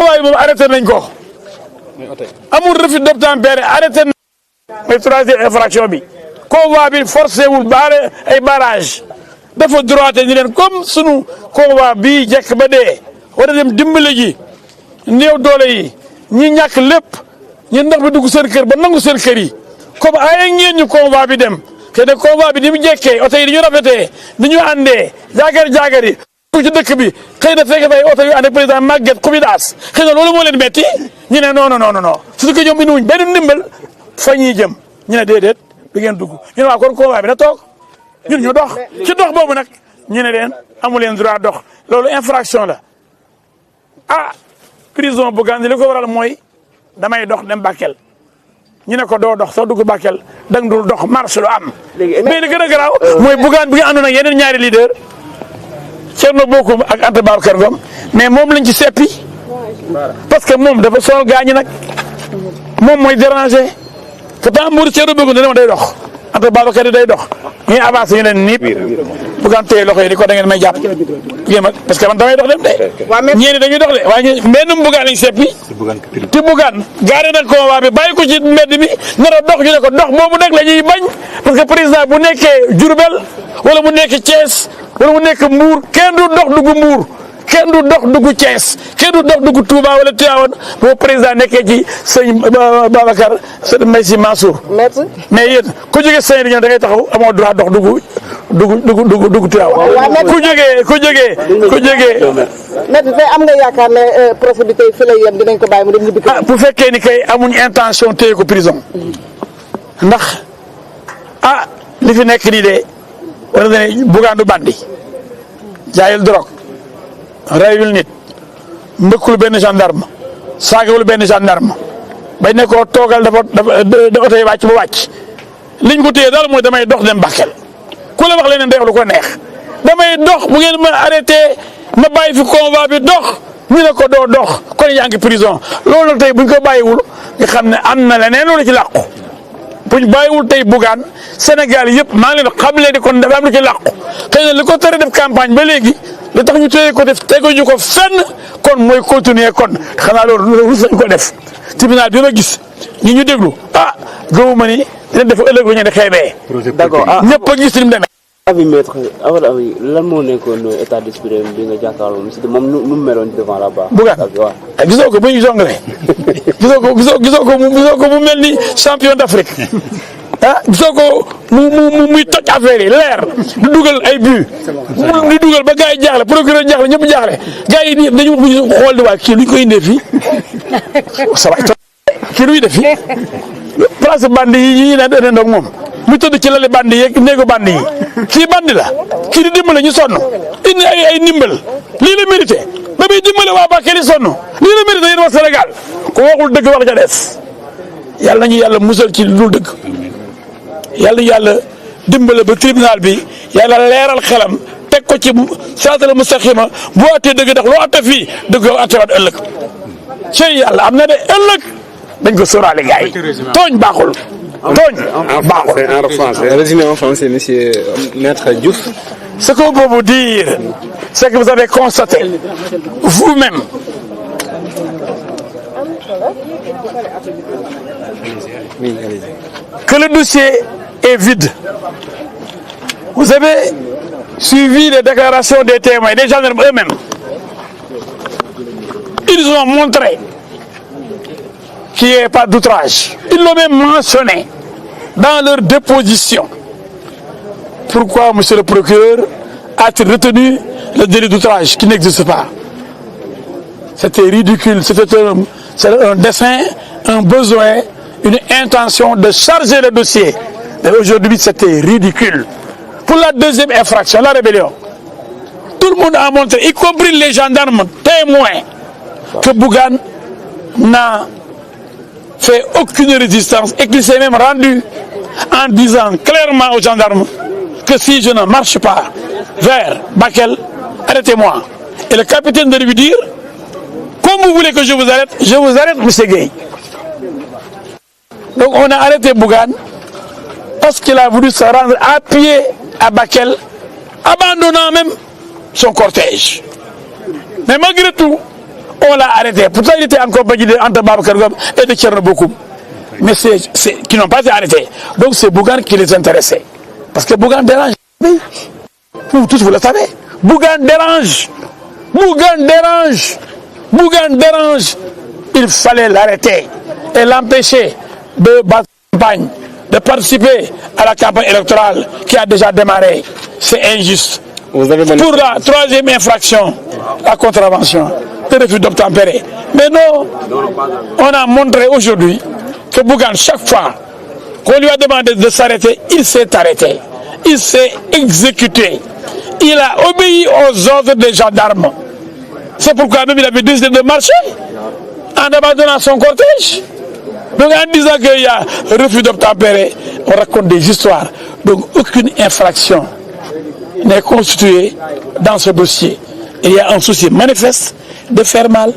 convoi bi moom arrêté nañ ko amul refus d'obtempérer arrêté nañ mooy troisième infraction bi convoi bi forcé wul baare ay barrage dafa droité ni leen comme sunu convoi bii jekk ba dee war a dem dimbale ji néew doole yi ñi ñàkk lépp ñu ndox bi dugg seen kër ba nangu seen kër yi comme ay ngeen ñu convoi bi dem te ne convoi bi ni mu jekkee oto yi ni ñu rafetee ni ñu àndee jaagar yi ci dëkk bi xëy na fekk fay oto yu ànd ak président Maguette Koumidas xëy na loolu moo leen metti ñu ne non su ko ñoom indiwuñ benn ndimbal fa ñuy jëm ñu ne déedéet bi ngeen dugg ñu ne waa kon convoi bi na toog ñun ñu dox ci dox boobu nag ñu ne leen amu leen droit dox loolu infraction la prison bu Gànn li ko waral mooy damay dox dem Bakel ñu ne ko doo dox soo dugg Bakel dang dul dox marche lu am. mais li gën a garaaw mooy Bougane bi nga àndoon ak yeneen ñaari leader Thierno Bocoum ak Anta Babacar Ngom mais moom lañ ci seppi parce que moom dafa sonal gaañi nag moom mooy déranger pourtant Mbour Thierno Bocoum dana ma day dox Anta Babacar day dox ñuy avancé ñu leen niip Bougane téye loxo yi di ko da ngeen may jàpp parce que man damay dox dem de ñeeni dañuy dox de waaye benn Bougane lañ seppi te Bougane gaare nag convoi bi bàyyi ko ci mbedd mi nar a dox ñu ne ko dox boobu nag la ñuy bañ parce que président bu nekkee Diourbel wala mu nekk Thiès wala mu nekk Mbour kenn du dox dugg Mbour kenn du dox dugg Thiès kenn du dox dugg Touba wala Tivaouane boo président nekkee ci sëñ Babacar sëñ Mbaye Sy Mansour mais yéen ku jógee sëñ bi ñoom da ngay taxaw amoo droit dox dugg Tivaouane ku jógee maître tey am nga yaakaar ne procès bi tey fi lay yem dinañ ko bàyyi mu dem ñibbi bu fekkee ni kay amuñ intention téye ko prison ndax li fi nekk nii de wala ne Bougane du bandi jaayul drogue rayul nit mbëkkul benn gendarme saagawul benn gendarme bañ ne ko toogal dafa oto yi wàcc ba wàcc liñ ko téye daal mooy damay dox dem Bakel ku la wax leneen day wax lu ko neex damay dox bu ngeen ma arrêté ma bàyyi fi convoi bi dox ñu ne ko doo dox kon yaa ngi prison loolu nag tey buñ ko bàyyiwul nga xam ne am na leneen lu ci làqu buñ bàyyiwul tey Bougane Sénégal yëpp maa ngi leen xam leen di kon dafa am lu ci làqu xëy na li ko tere def campagne ba léegi li tax ñu téye ko def teguñu ko fenn kon mooy continuer kon xanaa loolu rus nañ ko def tribunal bi ma gis ñi ñu déglu gëwuma ni dina def ëllëg lu ñu ne xeebee. d'accord ñëpp a gis ni mu demee. avis maître avis lan moo nekkoon état d'esprit bi nga jàkkaarloo moom nu mu meloon devant la barre. Bougane gisoo ko bu ñu jongale gisoo ko mu mel ni champion d'Afrique gisoo ko muy toj affaire yi leer di dugal ay but di dugal ba gars yi jaaxle procureur jaaxle ñëpp jaaxle gars yi dañu wax ñu xool di waa kii luñ koy indee fii ça va kii luy def fii place bandi yi ñi ne ndoog moom mu tëdd ci lali bandi yeeg néegu bandi yi kii bandi la kii di dimbale ñu sonn indi ay ndimbal lii la mérité ba muy dimbale waa Bakel yi sonn lii la mérité yéen waa Sénégal ku waxul dëgg wax ja des yàlla nañu yàlla musal ci lu dul dëgg yàlla dimbale ba tribunal bi yàlla leeral xelam teg ko ci siraatal mustaqima boo attee dëgg ndax loo atte fii dëgg yow attewaat ëllëg cey yàlla am na de ëllëg dañ ko sóoraale gars yi tooñ baaxul tooñ baaxul. En français, résumé en français, monsieur Maître Diouf. Ce qu'on peut vous dire, c'est que vous avez constaté vous-même que le dossier est vide. Vous avez suivi les déclarations des témoins, des gendarmes eux-mêmes. Ils ont montré qu'il n'y ait pas d'outrage. Ils l'ont même mentionné dans leur déposition. Pourquoi, monsieur le procureur, a-t-il retenu le délit d'outrage qui n'existe pas? C'était ridicule, c'était un dessein, un besoin, une intention de charger le dossier. Mais aujourd'hui, c'était ridicule. Pour la deuxième infraction, la rébellion, tout le monde a montré, y compris les gendarmes témoins, que Bougane n'a fait aucune résistance et qu'il s'est même rendu en disant clairement aux gendarmes que si je ne marche pas vers Bakel, arrêtez-moi. Et le capitaine de lui dire, comme vous voulez que je vous arrête, monsieur Gueye. Donc on a arrêté Bougane parce qu'il a voulu se rendre à pied à Bakel, abandonnant même son cortège. Mais malgré tout, On l'a arrêté. Pourtant, il était en compagnie d'Anta Babacar Ngom et de Thierno Bokoum. Mais qui n'ont pas été arrêtés. Donc c'est Bougane qui les intéressait. Parce que Bougane dérange. Vous tous, vous le savez. Bougane dérange. Bougane dérange. Bougane dérange. Il fallait l'arrêter et l'empêcher de battre la campagne, de participer à la campagne électorale qui a déjà démarré. C'est injuste. Vous avez Pour la troisième infraction, la contravention, le refus d'obtempérer. Mais non, on a montré aujourd'hui que Bougane, chaque fois qu'on lui a demandé de s'arrêter, il s'est arrêté. Il s'est exécuté. Il a obéi aux ordres des gendarmes. C'est pourquoi même il avait décidé de marcher en abandonnant son cortège. Donc en disant qu'il y a refus d'obtempérer, on raconte des histoires. Donc aucune infraction n'est constituée dans ce dossier. Il y a un souci manifeste de faire mal,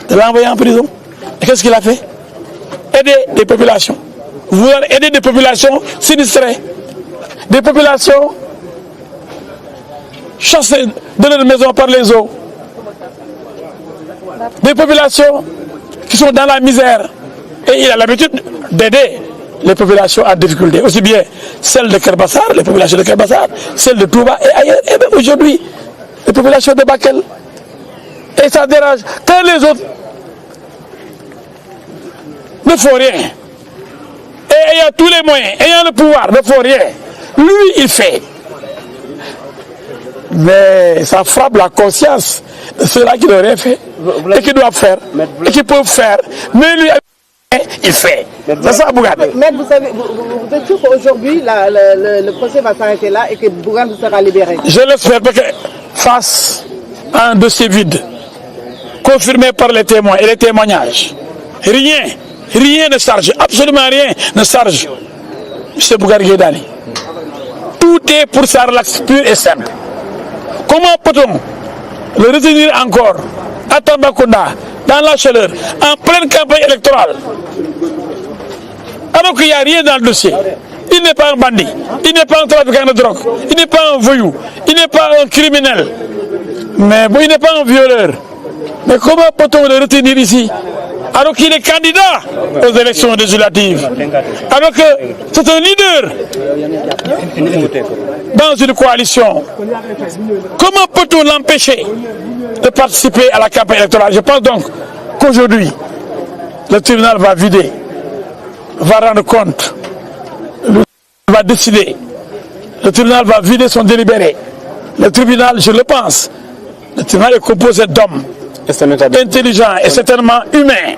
de l'envoyer en prison. Et qu'est-ce qu'il a fait? Aider des populations. Vouloir aider des populations sinistrées. Des populations chassées de leur maison par les eaux. Des populations qui sont dans la misère. Et il a l'habitude d'aider les populations en difficulté. Aussi bien celles de Kerbassar, les populations de Kerbassar, celles de Touba et ailleurs. Et même aujourd'hui, les populations de Bakel. Et ça dérange. Quand les autres ne font rien, et ayant tous les moyens, ayant le pouvoir, ne font rien, lui, il fait. Mais ça frappe la conscience de ceux-là qui n'ont rien fait, et qui doivent faire, et qui peuvent faire. Mais lui, il fait. C'est ça, Bougane. Mais vous savez, vous êtes sûr qu'aujourd'hui, le procès va s'arrêter là et que Bougane sera libéré? Je l'espère parce que face à un dossier vide, confirmé par les témoins et les témoignages, rien ne charge, absolument rien ne charge M. Bougane Gueye Dany. Tout est pour sa relaxe pure et simple. Comment peut-on le retenir encore à Tambacounda, dans la chaleur, en pleine campagne électorale, alors qu'il n'y a rien dans le dossier? Il n'est pas un bandit, il n'est pas un trafiquant de drogue, il n'est pas un voyou, il n'est pas un criminel, mais bon, il n'est pas un violeur. Mais comment peut-on le retenir ici alors qu'il est candidat aux élections législatives, alors que c'est un leader dans une coalition? Comment peut-on l'empêcher de participer à la campagne électorale? Je pense donc qu'aujourd'hui, le tribunal va vider, va rendre compte, va décider. Le tribunal va vider son délibéré. Le tribunal, je le pense, le tribunal est composé d'hommes intelligents et certainement humains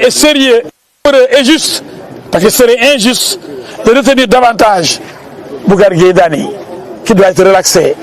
et sérieux et juste, parce que ce serait injuste de retenir davantage Bougane Gueye Dany qui doit être relaxé